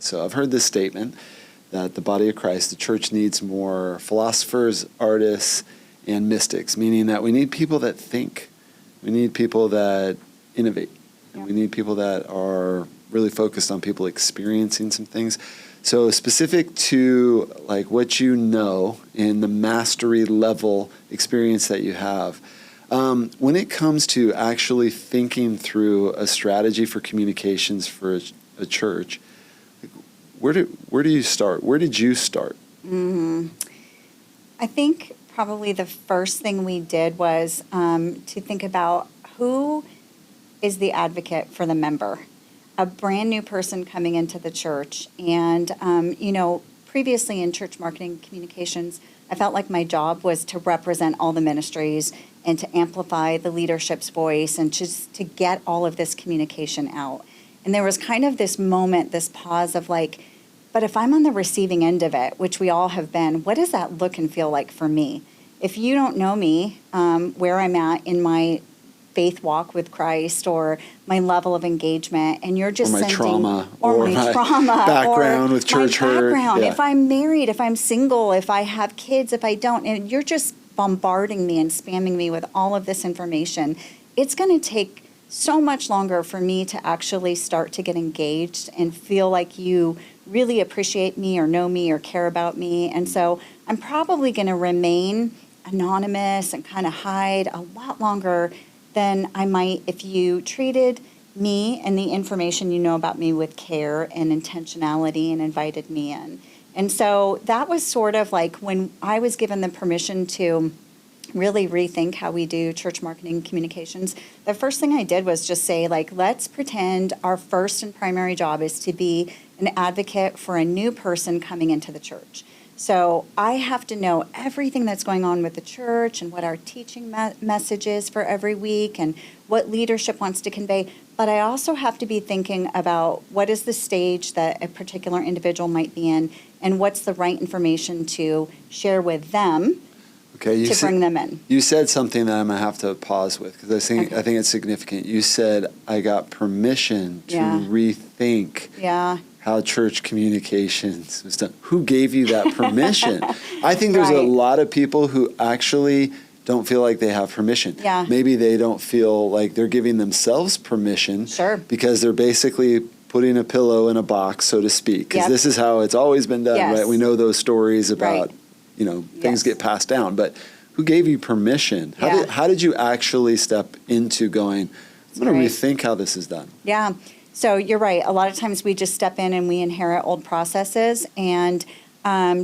So I've heard this statement that the body of Christ, the church, needs more philosophers, artists, and mystics, meaning that we need people that think. We need people that innovate. And we need people that are really focused on people experiencing some things. So specific to like what you know in the mastery level experience that you have, when it comes to actually thinking through a strategy for communications for a church, where do you start? Where did you start? I think probably the first thing we did was to think about who is the advocate for the member. A brand new person coming into the church. And, previously in church marketing communications, I felt like my job was to represent all the ministries and to amplify the leadership's voice and just to get all of this communication out. And there was kind of this moment, this pause of like, but if I'm on the receiving end of it, which we all have been, what does that look and feel like for me? If you don't know me, where I'm at in my faith walk with Christ or my level of engagement, and you're just or my trauma background with church hurt. Yeah. If I'm married, if I'm single, if I have kids, if I don't, and you're just bombarding me and spamming me with all of this information, it's going to take so much longer for me to actually start to get engaged and feel like you really appreciate me or know me or care about me. And so I'm probably going to remain anonymous and kind of hide a lot longer than I might if you treated me and the information you know about me with care and intentionality and invited me in. And so that was sort of like when I was given the permission to really rethink how we do church marketing communications, the first thing I did was just say, like, let's pretend our first and primary job is to be an advocate for a new person coming into the church. So I have to know everything that's going on with the church and what our teaching message is for every week and what leadership wants to convey. But I also have to be thinking about what is the stage that a particular individual might be in and what's the right information to share with them to bring them in. You said something that I'm going to have to pause with because I think it's significant. You said, I got permission to rethink how church communications was done. Who gave you that permission? I think there's a lot of people who actually don't feel like they have permission. Yeah. Maybe they don't feel like they're giving themselves permission because they're basically putting a pillow in a box, so to speak, because this is how it's always been done, right? We know those stories about, things get passed down, but who gave you permission? How did you actually step into going, I'm going to rethink how this is done? Yeah. So you're right. A lot of times we just step in and we inherit old processes, and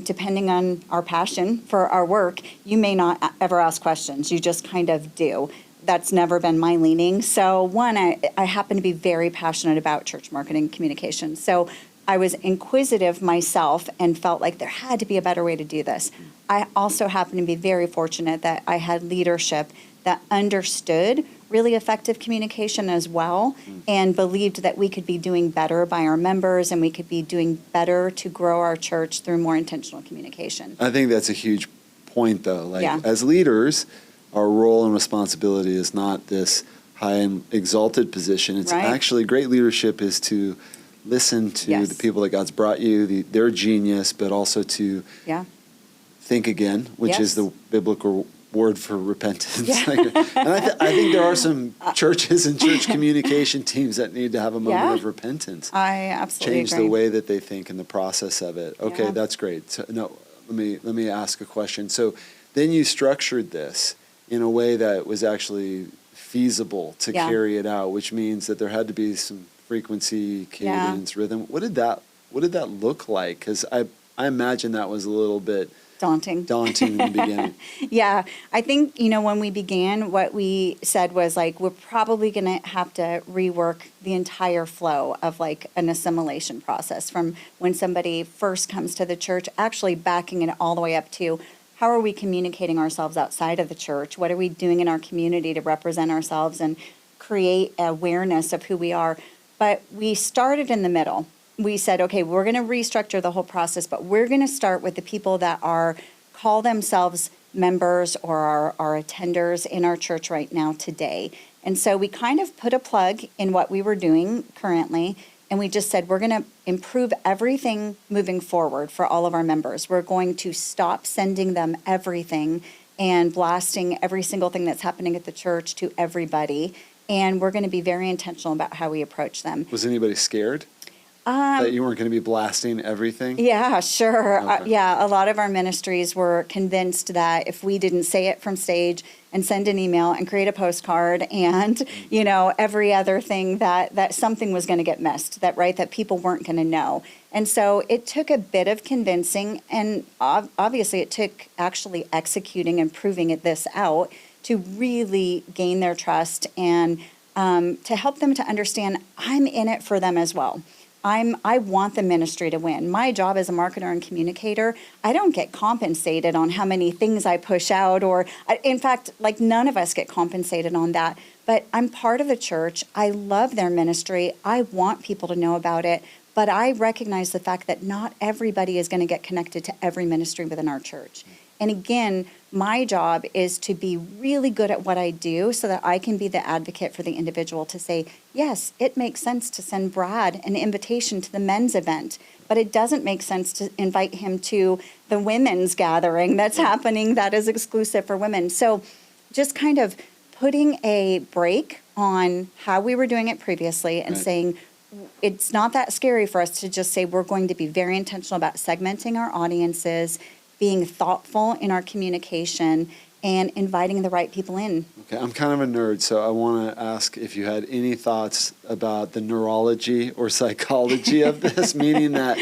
depending on our passion for our work, you may not ever ask questions. You just kind of do. That's never been my leaning. So one, I happen to be very passionate about church marketing communication. So I was inquisitive myself and felt like there had to be a better way to do this. I also happen to be very fortunate that I had leadership that understood really effective communication as well and believed that we could be doing better by our members and we could be doing better to grow our church through more intentional communication. I think that's a huge point, though. As leaders, our role and responsibility is not this high and exalted position. It's actually great leadership is to listen to the people that God's brought you, their genius, but also to think again, which is the biblical word for repentance. And I think there are some churches and church communication teams that need to have a moment of repentance. I absolutely change the way that they think and the process of it. Okay, that's great. So, let me ask a question. So then you structured this in a way that was actually feasible to carry it out, which means that there had to be some frequency, cadence, rhythm. What did that look like? Because I imagine that was a little bit daunting in the beginning. Yeah, I think, when we began, what we said was like, we're probably going to have to rework the entire flow of like an assimilation process from when somebody first comes to the church, actually backing it all the way up to how are we communicating ourselves outside of the church? What are we doing in our community to represent ourselves and create awareness of who we are? But we started in the middle. We said, okay, we're going to restructure the whole process, but we're going to start with the people that call themselves members or are attenders in our church right now today. And so we kind of put a plug in what we were doing currently, And we just said, we're going to improve everything moving forward for all of our members. We're going to stop sending them everything and blasting every single thing that's happening at the church to everybody. And we're going to be very intentional about how we approach them. Was anybody scared that you weren't going to be blasting everything? Yeah, sure. Okay. Yeah, a lot of our ministries were convinced that if we didn't say it from stage and send an email and create a postcard and, every other thing that something was going to get missed, that people weren't going to know. And so it took a bit of convincing, and obviously it took actually executing and proving this out to really gain their trust and to help them to understand I'm in it for them as well. I want the ministry to win. My job as a marketer and communicator, I don't get compensated on how many things I push out, or in fact, none of us get compensated on that. But I'm part of the church. I love their ministry. I want people to know about it. But I recognize the fact that not everybody is going to get connected to every ministry within our church. And again, my job is to be really good at what I do so that I can be the advocate for the individual to say, yes, it makes sense to send Brad an invitation to the men's event, but it doesn't make sense to invite him to the women's gathering that's happening that is exclusive for women. So just kind of putting a break on how we were doing it previously and saying, it's not that scary for us to just say we're going to be very intentional about segmenting our audiences, being thoughtful in our communication, and inviting the right people in. Okay, I'm kind of a nerd, so I want to ask if you had any thoughts about the neurology or psychology of this, meaning that,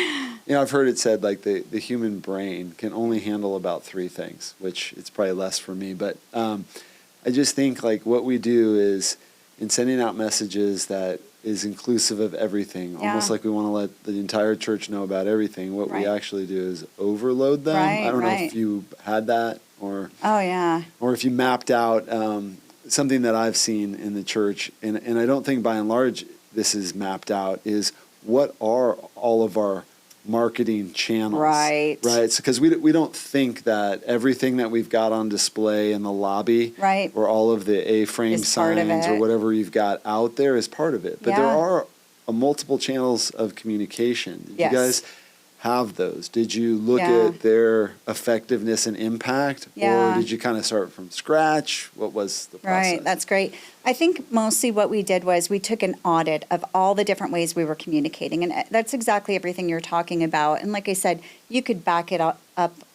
I've heard it said the human brain can only handle about 3 things, which it's probably less for me, but I just think what we do is in sending out messages that is inclusive of everything, almost like we want to let the entire church know about everything. What we actually do is overload them. I don't know if you had that or or if you mapped out something that I've seen in the church, and I don't think by and large this is mapped out, is what are all of our marketing channels, right? Because we don't think that everything that we've got on display in the lobby, or all of the A-frame signs or whatever you've got out there is part of it. But there are multiple channels of communication. Did you guys have those? Did you look at their effectiveness and impact, or did you kind of start from scratch? What was the process? Right, that's great. I think mostly what we did was we took an audit of all the different ways we were communicating, and that's exactly everything you're talking about. And like I said, you could back it up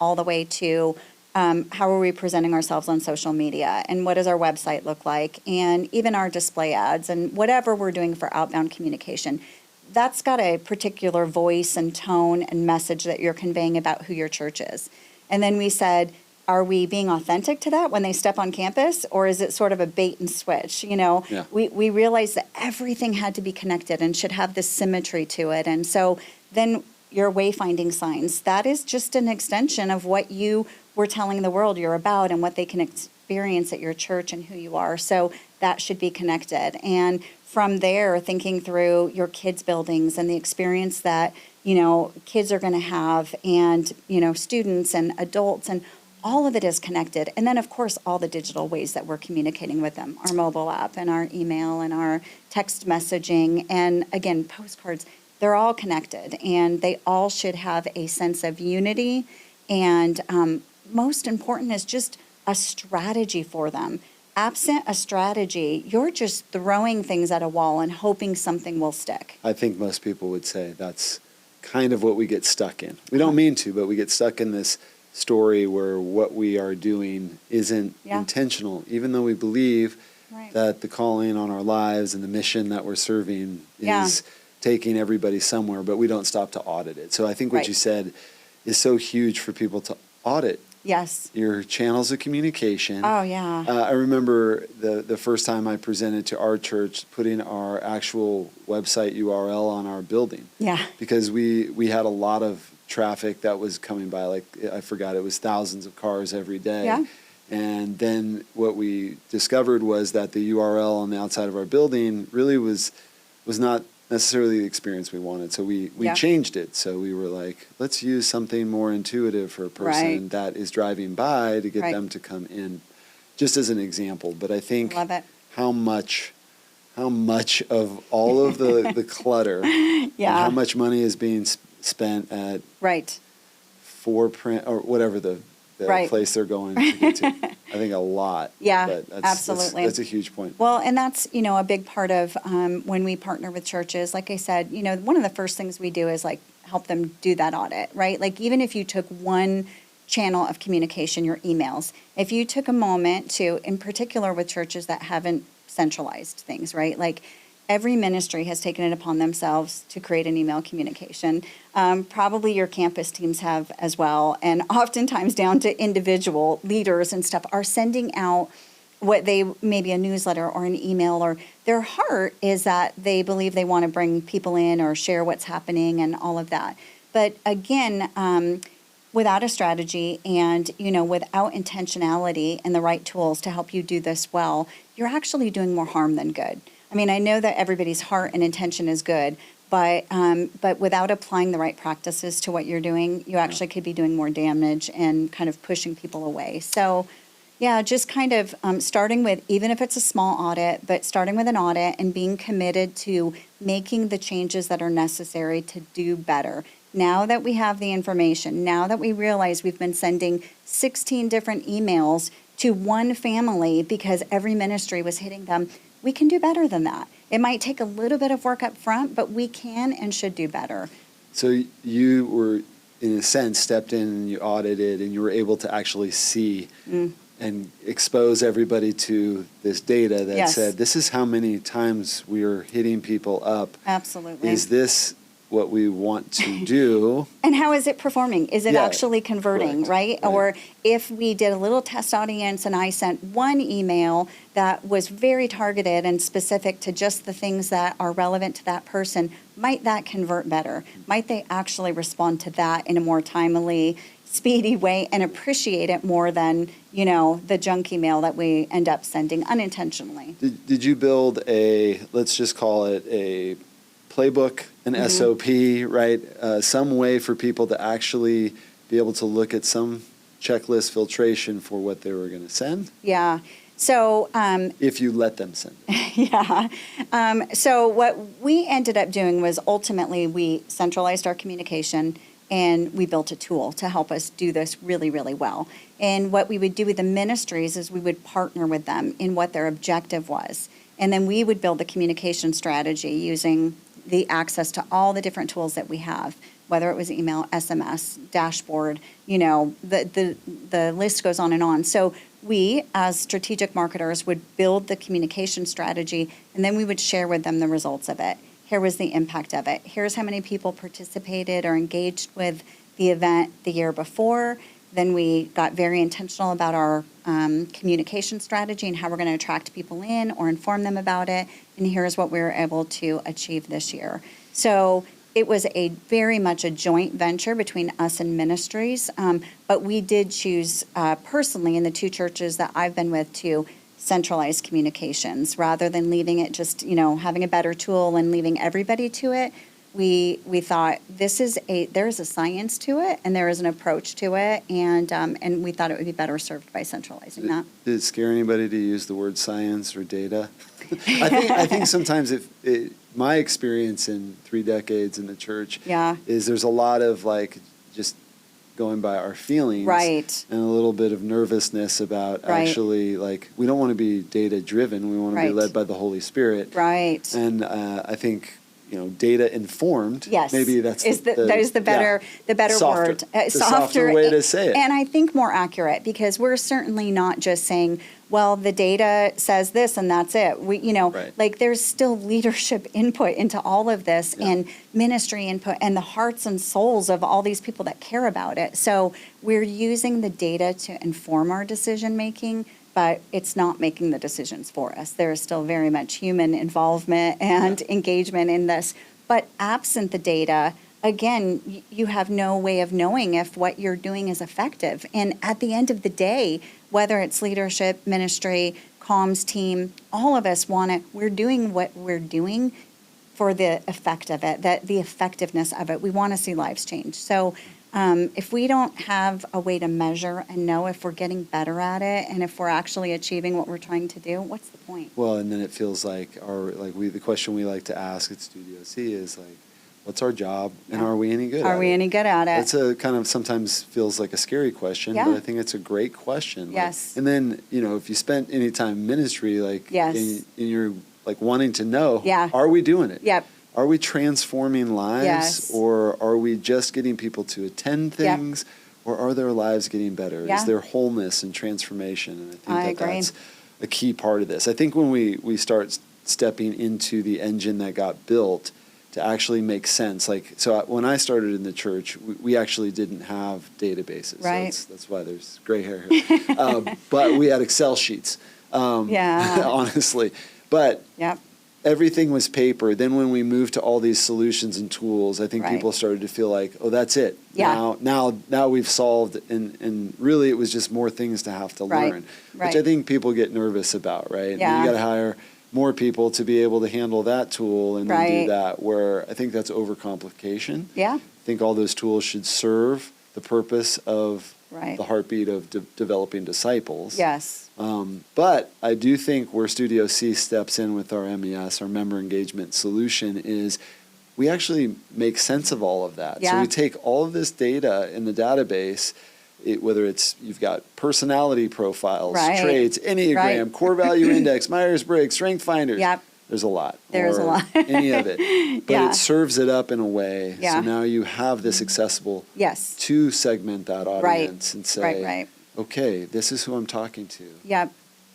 all the way to how are we presenting ourselves on social media, and what does our website look like, and even our display ads, and whatever we're doing for outbound communication. That's got a particular voice and tone and message that you're conveying about who your church is. And then we said, are we being authentic to that when they step on campus, or is it sort of a bait and switch? We realized that everything had to be connected and should have this symmetry to it. And so then your wayfinding signs, that is just an extension of what you were telling the world you're about and what they can experience at your church and who you are. So that should be connected. And from there, thinking through your kids' buildings and the experience that, kids are going to have, and, students and adults, and all of it is connected. And then, of course, all the digital ways that we're communicating with them, our mobile app and our email and our text messaging, and again, postcards, they're all connected, and they all should have a sense of unity. And most important is just a strategy for them. Absent a strategy, you're just throwing things at a wall and hoping something will stick. I think most people would say that's kind of what we get stuck in. We don't mean to, but we get stuck in this story where what we are doing isn't intentional, even though we believe that the calling on our lives and the mission that we're serving is taking everybody somewhere, but we don't stop to audit it. So I think what you said is so huge for people to audit. Yes. Your channels of communication. Oh, yeah. I remember the first time I presented to our church putting our actual website URL on our building. Yeah. Because we had a lot of traffic that was coming by, I forgot, it was thousands of cars every day. Yeah. And then what we discovered was that the URL on the outside of our building really was not necessarily the experience we wanted. So we changed it. So we were like, let's use something more intuitive for a person that is driving by to get them to come in, just as an example. But I think how much how much of all of the clutter and how much money is being spent at Right. for print or whatever the Right. place they're going to get to. I think a lot. Yeah, but absolutely. That's a huge point. Well, and that's, a big part of when we partner with churches. Like I said, one of the first things we do is like help them do that audit, right? Like even if you took one channel of communication, your emails, if you took a moment to, in particular with churches that haven't centralized things, right? Like every ministry has taken it upon themselves to create an email communication. Probably your campus teams have as well. And oftentimes down to individual leaders and stuff are sending out what they, maybe a newsletter or an email, or their heart is that they believe they want to bring people in or share what's happening and all of that. But again, without a strategy and, without intentionality and the right tools to help you do this well, you're actually doing more harm than good. I mean, I know that everybody's heart and intention is good, but without applying the right practices to what you're doing, you actually could be doing more damage and kind of pushing people away. So, yeah, just kind of starting with, even if it's a small audit, but starting with an audit and being committed to making the changes that are necessary to do better. Now that we have the information, now that we realize we've been sending 16 different emails to one family because every ministry was hitting them, we can do better than that. It might take a little bit of work up front, but we can and should do better. So you were, in a sense, stepped in and you audited and you were able to actually see and expose everybody to this data that said, this is how many times we are hitting people up. Absolutely. Is this what we want to do? And how is it performing? Is it actually converting, right? Or if we did a little test audience and I sent one email that was very targeted and specific to just the things that are relevant to that person, might that convert better? Might they actually respond to that in a more timely, speedy way and appreciate it more than, the junk email that we end up sending unintentionally? Did you build let's just call it a playbook, an SOP, right? Some way for people to actually be able to look at some checklist filtration for what they were going to send? Yeah. So if you let them send it. Yeah. So what we ended up doing was ultimately we centralized our communication and we built a tool to help us do this really, really well. And what we would do with the ministries is we would partner with them in what their objective was. And then we would build the communication strategy using the access to all the different tools that we have, whether it was email, SMS, dashboard, the list goes on and on. So we, as strategic marketers, would build the communication strategy, and then we would share with them the results of it. Here was the impact of it. Here's how many people participated or engaged with the event the year before. Then we got very intentional about our communication strategy and how we're going to attract people in or inform them about it. And here's what we were able to achieve this year. So it was very much a joint venture between us and ministries. But we did choose personally in the two churches that I've been with to centralize communications rather than leaving it just, having a better tool and leaving everybody to it. We thought there's a science to it and there is an approach to it, and we thought it would be better served by centralizing that. Did it scare anybody to use the word science or data? I think sometimes my experience in 3 decades in the church is there's a lot of just going by our feelings, right, and a little bit of nervousness about actually we don't want to be data driven. We want to be led by the Holy Spirit, right? And I think data informed. Yes, maybe that is the better softer, word, the softer way to say it, and I think more accurate because we're certainly not just saying, well, the data says this and that's it. There's still leadership input into all of this and ministry input and the hearts and souls of all these people that care about it. So we're using the data to inform our decision making, but it's not making the decisions for us. There is still very much human involvement and engagement in this. But absent the data, again, you have no way of knowing if what you're doing is effective. And at the end of the day, whether it's leadership, ministry, comms team, all of us we're doing what we're doing for the effect of it, the effectiveness of it. We want to see lives change. So If we don't have a way to measure and know if we're getting better at it and if we're actually achieving what we're trying to do, what's the point? Well, and then it feels like the question we like to ask at StudioC is like, what's our job and are we any good at it? Are we any good at it? It's a kind of sometimes feels like a scary question, Yeah. but I think it's a great question. Yes. And then, if you spent any time in ministry, Yes. and you're like wanting to know, Yeah. are we doing it? Yep. Are we transforming lives, Yes. or are we just getting people to attend things, or are their lives getting better? Yeah. Is there wholeness and transformation? And I think agree. that's a key part of this. I think when we start stepping into the engine that got built to actually make sense, when I started in the church, we actually didn't have databases. Right. So that's why there's gray hair here. But we had Excel sheets, honestly. But Yep. everything was paper. Then when we moved to all these solutions and tools, I think Right. people started to feel like, oh, that's it. Yeah. Now we've solved, and really it was just more things to have to Right. learn, Right. which I think people get nervous about, right? Yeah. You got to hire more people to be able to handle that tool and then Right. do that, where I think that's overcomplication. Yeah. I think all those tools should serve the purpose of Right. the heartbeat of developing disciples. Yes. But I do think where StudioC steps in with our MES, our member engagement solution, is we actually make sense of all of that. So Yeah. we take all of this data in the database, whether it's you've got personality profiles, Right. traits, Enneagram, Right. core value index, Myers-Briggs, strength finders. Yep. There's a lot. There's a or lot. any of it. But Yeah. it serves it up in a way. Yeah. So now you have this accessible Yes. to segment that audience and say, Right. okay, this is who I'm talking to. Yep.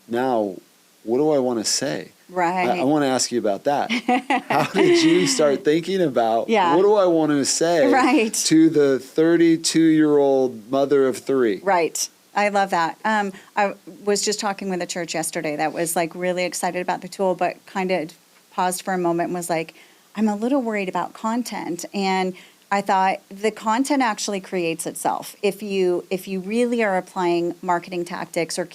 Now, what do I want to say? Right. I want to ask you about that. How did you start thinking about, what do I want to say Right. to the 32-year-old mother of three? Right. I love that. I was just talking with a church yesterday that was like really excited about the tool, but kind of paused for a moment and was like, I'm a little worried about content. And I thought the content actually creates itself. If you really are applying marketing tactics or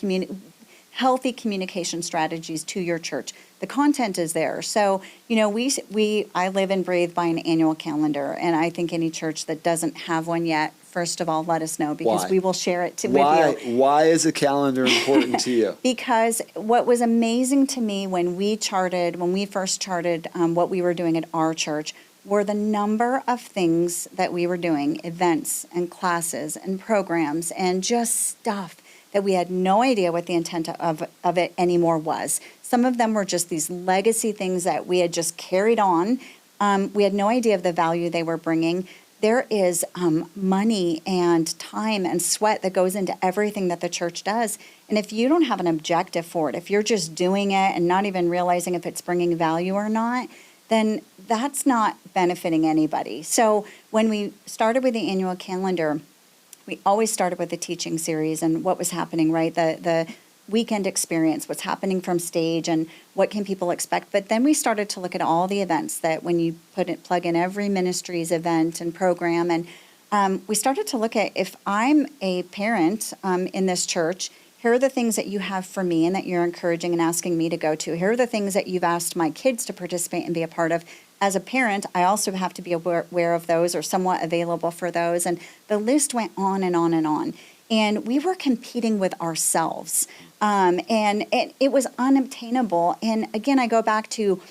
healthy communication strategies to your church, the content is there. So, I live and breathe by an annual calendar, and I think any church that doesn't have one yet, first of all, let us know, because Why? we will share it with you. Why is a calendar important to you? Because what was amazing to me when we first charted what we were doing at our church, were the number of things that we were doing, events and classes and programs and just stuff that we had no idea what the intent of it anymore was. Some of them were just these legacy things that we had just carried on. We had no idea of the value they were bringing. There is money and time and sweat that goes into everything that the church does. And if you don't have an objective for it, if you're just doing it and not even realizing if it's bringing value or not, then that's not benefiting anybody. So when we started with the annual calendar, we always started with the teaching series and what was happening, right? The weekend experience, what's happening from stage and what can people expect. But then we started to look at all the events that when you plug in every ministry's event and program. And we started to look at, if I'm a parent in this church, here are the things that you have for me and that you're encouraging and asking me to go to. Here are the things that you've asked my kids to participate and be a part of. As a parent, I also have to be aware of those or somewhat available for those. And the list went on and on and on. And we were competing with ourselves. And it was unobtainable. And again, I go back to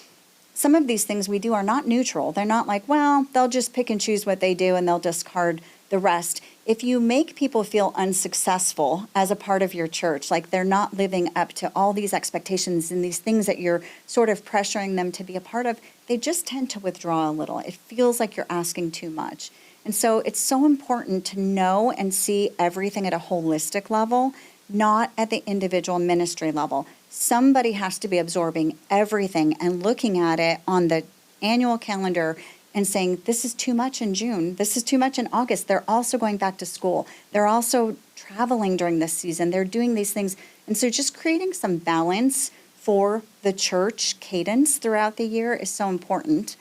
some of these things we do are not neutral. They're not like, well, they'll just pick and choose what they do and they'll discard the rest. If you make people feel unsuccessful as a part of your church, like they're not living up to all these expectations and these things that you're sort of pressuring them to be a part of, they just tend to withdraw a little. It feels like you're asking too much. And so it's so important to know and see everything at a holistic level, not at the individual ministry level. Somebody has to be absorbing everything and looking at it on the annual calendar and saying, this is too much in June, this is too much in August. They're also going back to school. They're also traveling during this season. They're doing these things. And so just creating some balance for the church cadence throughout the year is so important.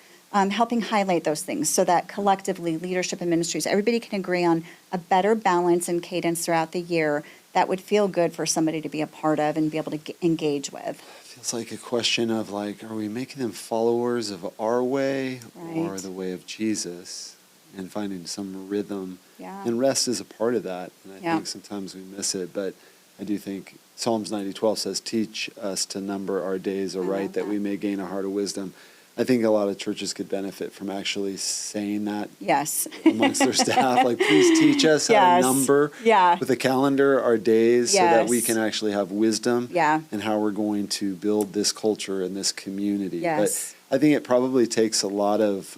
Helping highlight those things so that collectively, leadership and ministries, everybody can agree on a better balance and cadence throughout the year that would feel good for somebody to be a part of and be able to engage with. Feels like a question of like, are we making them followers of our way or Right. the way of Jesus? and finding some rhythm. Yeah. And rest is a part of that. And I Yeah. think sometimes we miss it. But I do think Psalms 90:12 says, teach us to number our days aright, that we may gain a heart of wisdom. I think a lot of churches could benefit from actually saying that Yes. amongst their staff. Like, please teach us how Yes. to number Yeah. with a calendar our days so that we Yes. can actually have wisdom Yeah. and how we're going to build this culture and this community. Yes. But I think it probably takes a lot of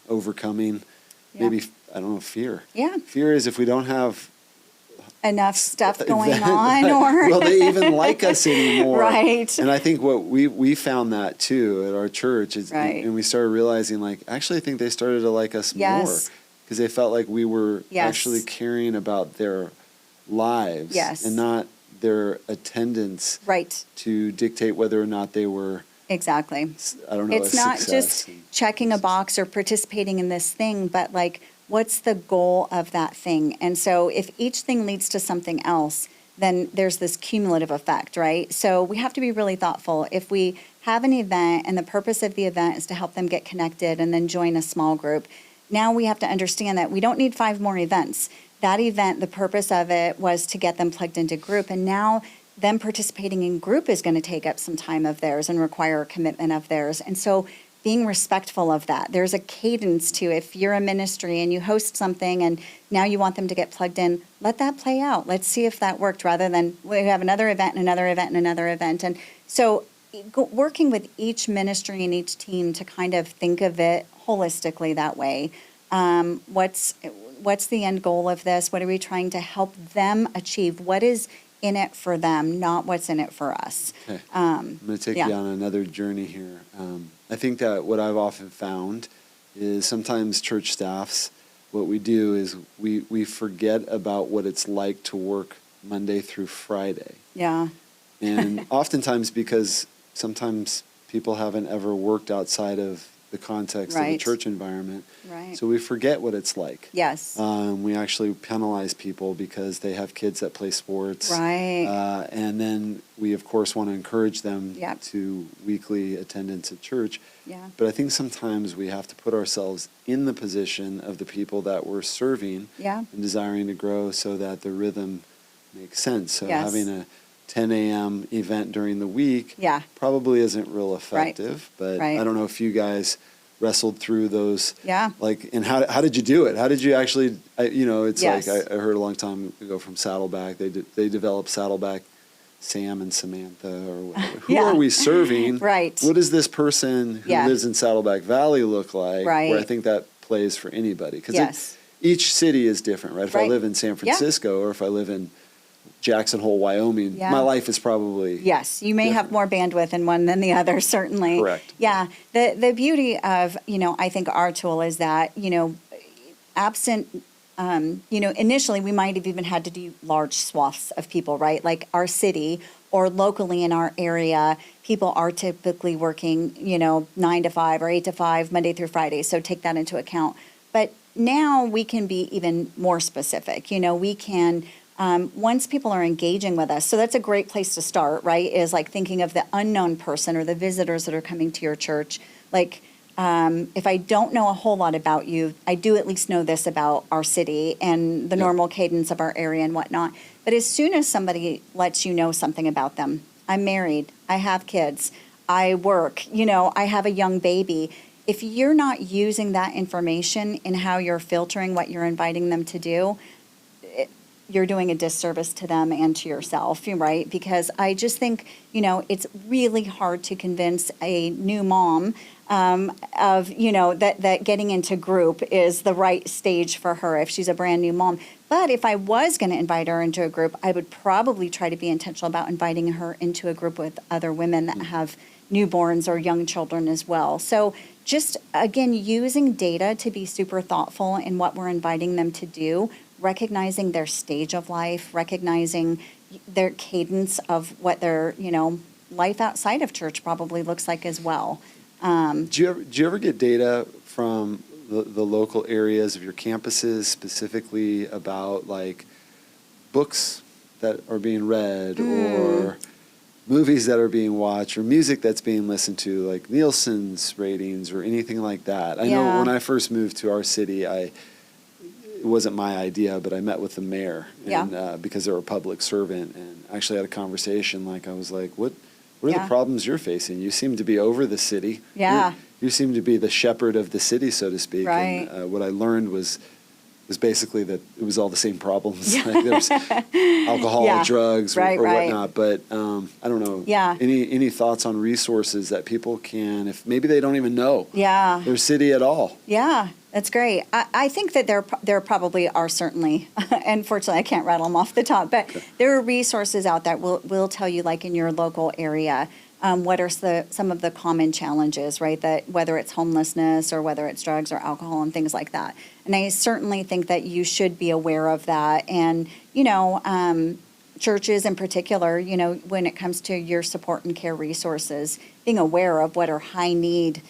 overcoming, Yeah. maybe, I don't know, fear. Yeah. Fear is if we don't have Enough stuff going event, on, right? or Will they even like us anymore? Right. And I think what we found that too at our church is, Right. and we started realizing, like, actually, I think they started to like us more Yes. because they felt like we were Yes. actually caring about their lives, Yes. and not their attendance Right. to dictate whether or not they were, Exactly. I don't know, It's a not success. just checking a box or participating in this thing, but like, what's the goal of that thing? And so if each thing leads to something else, then there's this cumulative effect, right? So we have to be really thoughtful. If we have an event and the purpose of the event is to help them get connected and then join a small group, now we have to understand that we don't need 5 more events. That event, the purpose of it was to get them plugged into group, and now them participating in group is going to take up some time of theirs and require a commitment of theirs. And so being respectful of that. There's a cadence to, if you're a ministry and you host something and now you want them to get plugged in, let that play out. Let's see if that worked, rather than we have another event and another event and another event. And so working with each ministry and each team to kind of think of it holistically that way. What's the end goal of this? What are we trying to help them achieve? What is in it for them, not what's in it for us? Okay. I'm going to take yeah. you on another journey here. I think that what I've often found is sometimes church staffs, what we do is we forget about what it's like to work Monday through Friday. Yeah. And oftentimes because sometimes people haven't ever worked outside of the context of the Right. church environment. Right. So we forget what it's like. Yes. We actually penalize people because they have kids that play sports. Right. And then we, of course, want to encourage them Yep. to weekly attendance at church. Yeah. But I think sometimes we have to put ourselves in the position of the people that we're serving Yeah. and desiring to grow so that the rhythm makes sense. So Yes. having a 10 a.m. event during the week Yeah. probably isn't real effective. But Right. I don't know if you guys wrestled through those. Yeah. Like, and how did you do it? How did you actually, it's Yes. like I heard a long time ago from Saddleback, they developed Saddleback Sam and Samantha or whatever. Who Yeah. are we serving? Right. What does this person who Yeah. lives in Saddleback Valley look like? Right. Where I think that plays for anybody. Because Yes. each city is different, right? If I Right. live in San Yeah. Francisco or if I live in Jackson Hole, Wyoming, Yeah. my life is probably Yes, you may have different. more bandwidth in one than the other, certainly. Correct. Yeah. The beauty of, I think our tool is that, absent, initially we might have even had to do large swaths of people, right? Like our city or locally in our area, people are typically working, 9 to 5 or 8 to 5, Monday through Friday. So take that into account. But now we can be even more specific. We can, once people are engaging with us, so that's a great place to start, right? Is like thinking of the unknown person or the visitors that are coming to your church. Like, if I don't know a whole lot about you, I do at least know this about our city and the Yeah. normal cadence of our area and whatnot. But as soon as somebody lets you know something about them, I'm married, I have kids, I work, I have a young baby. If you're not using that information in how you're filtering what you're inviting them to do, you're doing a disservice to them and to yourself, right? Because I just think, it's really hard to convince a new mom that getting into group is the right stage for her if she's a brand new mom. But if I was going to invite her into a group, I would probably try to be intentional about inviting her into a group with other women that have newborns or young children as well. So just, again, using data to be super thoughtful in what we're inviting them to do, recognizing their stage of life, recognizing their cadence of what their, life outside of church probably looks like as well. Do you ever get data from the local areas of your campuses specifically about like books that are being read or movies that are being watched or music that's being listened to, like Nielsen's ratings or anything like that. I know when I first moved to our city, it wasn't my idea, but I met with the mayor and because they're a public servant, and actually had a conversation. Like, I was like, what are the problems you're facing? You seem to be over the city. Yeah. You seem to be the shepherd of the city, so to speak. Right. And what I learned was basically that it was all the same problems. Like, there was alcohol, drugs, or whatnot. But I don't know. Yeah. Any thoughts on resources that people can, if maybe they don't even know their city at all? Yeah, that's great. I think that there probably are, certainly, unfortunately I can't rattle them off the top, but there are resources out there will tell you, like in your local area, what are some of the common challenges, right? That whether it's homelessness or whether it's drugs or alcohol and things like that. And I certainly think that you should be aware of that. And, churches in particular, when it comes to your support and care resources, being aware of what are high needs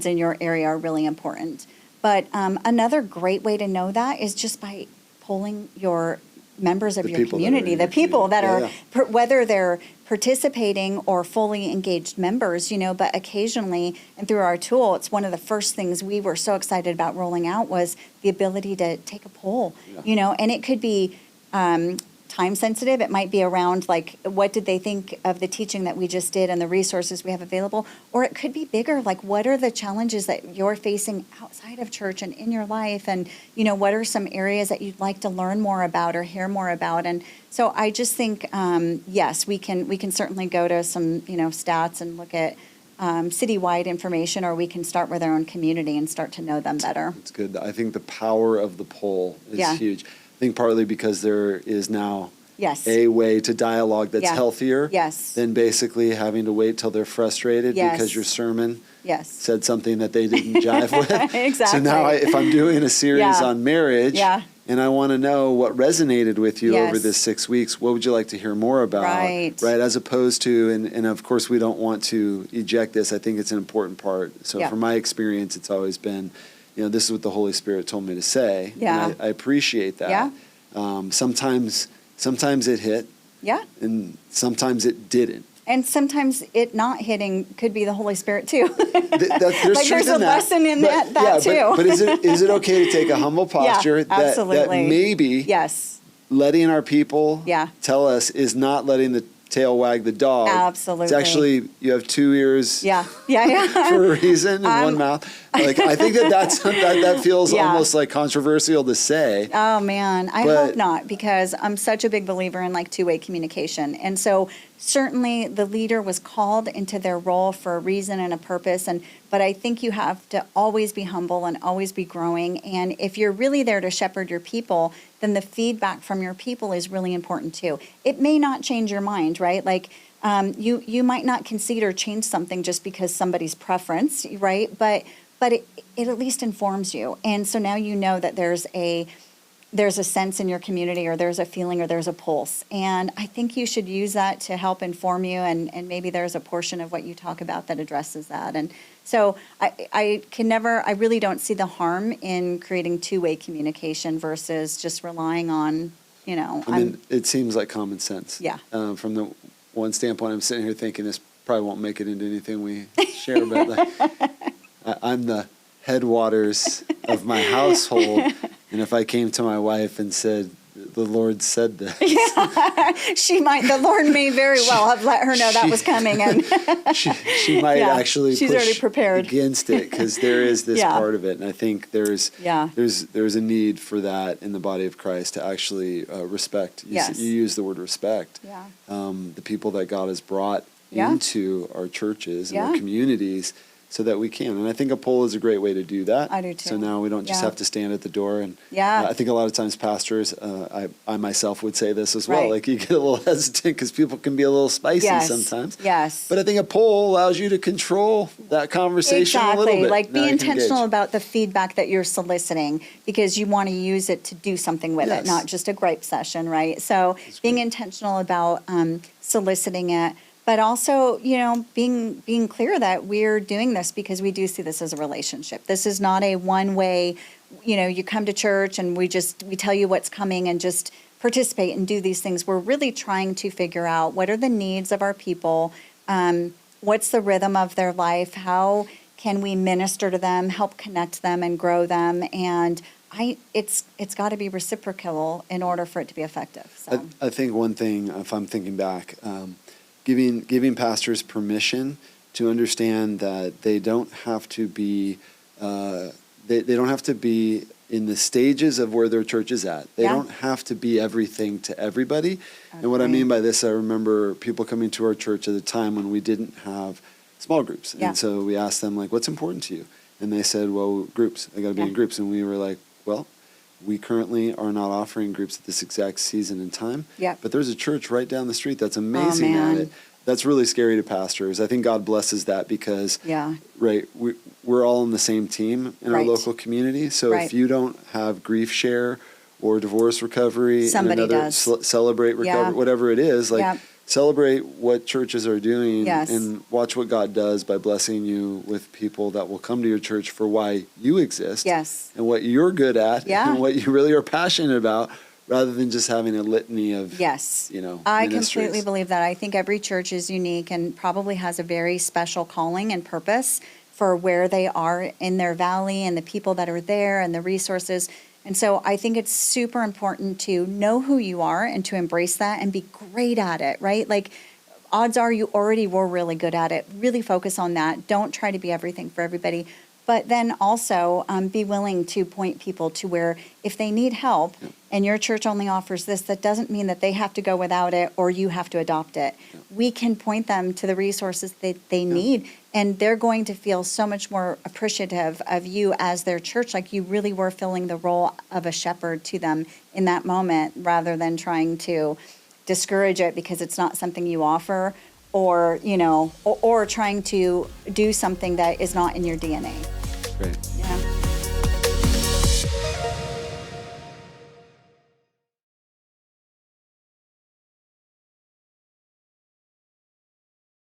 in your area are really important. But another great way to know that is just by polling your members of your community, the people that are, whether they're participating or fully engaged members, but occasionally, and through our tool, it's one of the first things we were so excited about rolling out was the ability to take a poll, and it could be time sensitive. It might be around, like, what did they think of the teaching that we just did and the resources we have available? Or it could be bigger, like, what are the challenges that you're facing outside of church and in your life? And, what are some areas that you'd like to learn more about or hear more about? And so I just think, yes, we can certainly go to some, stats and look at citywide information, or we can start with our own community and start to know them better. That's good. I think the power of the poll is huge. I think partly because there is now a way to dialogue that's healthier than basically having to wait till they're frustrated because your sermon said something that they didn't jive with. Exactly. So now if I'm doing a series on marriage and I want to know what resonated with you over this 6 weeks, what would you like to hear more about? Right. As opposed to, and of course we don't want to eject this, I think it's an important part. So from my experience, it's always been, this is what the Holy Spirit told me to say. Yeah. And I appreciate that. Yeah. Sometimes it hit. Yeah. And sometimes it didn't. And sometimes it not hitting could be the Holy Spirit too. There's a lesson in that too. But is it okay to take a humble posture that maybe letting our people tell us is not letting the tail wag the dog? Absolutely. It's actually, you have two ears for a reason and one mouth. Like, I think that feels almost like controversial to say. Oh man, I hope not, because I'm such a big believer in two-way communication. And so certainly the leader was called into their role for a reason and a purpose, but I think you have to always be humble and always be growing. And if you're really there to shepherd your people, then the feedback from your people is really important too. It may not change your mind, right? Like, you might not concede or change something just because somebody's preference, right? But it at least informs you. And so now you know that there's a sense in your community, or there's a feeling, or there's a pulse. And I think you should use that to help inform you, and maybe there's a portion of what you talk about that addresses that. And so I really don't see the harm in creating two-way communication versus just relying on, it seems like common sense. Yeah. From the one standpoint, I'm sitting here thinking this probably won't make it into anything we share, but I'm the headwaters of my household. And if I came to my wife and said, the Lord said this. The Lord may very well have let her know that was coming. And she might actually she's push already prepared against it, because there is this part of it. And I think there's a need for that in the body of Christ to actually respect. You use the word respect. Yeah. The people that God has brought into our churches and our communities, so that we can. And I think a poll is a great way to do that. I do too. So now we don't just have to stand at the door. And I think a lot of times pastors, I myself would say this as well, like, you get a little hesitant because people can be a little spicy sometimes. Yes. But I think a poll allows you to control that conversation a little bit. Like, be intentional about the feedback that you're soliciting, because you want to use it to do something with it, not just a gripe session, right? So being intentional about soliciting it. But also, being clear that we're doing this because we do see this as a relationship. This is not a one-way, you come to church and we tell you what's coming and just participate and do these things, we're really trying to figure out what are the needs of our people, what's the rhythm of their life, how can we minister to them, help connect them and grow them, and it's got to be reciprocal in order for it to be effective. So. I think one thing, if I'm thinking back, giving pastors permission to understand that they don't have to be they don't have to be in the stages of where their church is at. They don't have to be everything to everybody. Okay. And what I mean by this, I remember people coming to our church at a time when we didn't have small groups. And so we asked them, like, what's important to you? And they said, well, groups. I got to be in groups. And we were like, well, we currently are not offering groups at this exact season and time. But there's a church right down the street that's amazing at it. That's really scary to pastors. I think God blesses that because, we're all on the same team in our local community. So if you don't have grief share or divorce recovery, somebody and another does. Celebrate recovery, whatever it is, celebrate what churches are doing and watch what God does by blessing you with people that will come to your church for why you exist and what you're good at and what you really are passionate about, rather than just having a litany of, I completely believe that. I think every church is unique and probably has a very special calling and purpose for where they are in their valley and the people that are there and the resources. And so I think it's super important to know who you are and to embrace that and be great at it, right? Like, odds are you already were really good at it. Really focus on that. Don't try to be everything for everybody. But then also be willing to point people to where if they need help and your church only offers this, that doesn't mean that they have to go without it or you have to adopt it. We can point them to the resources that they need, and they're going to feel so much more appreciative of you as their church, like you really were filling the role of a shepherd to them in that moment, rather than trying to discourage it because it's not something you offer, or or trying to do something that is not in your DNA. Great. Yeah.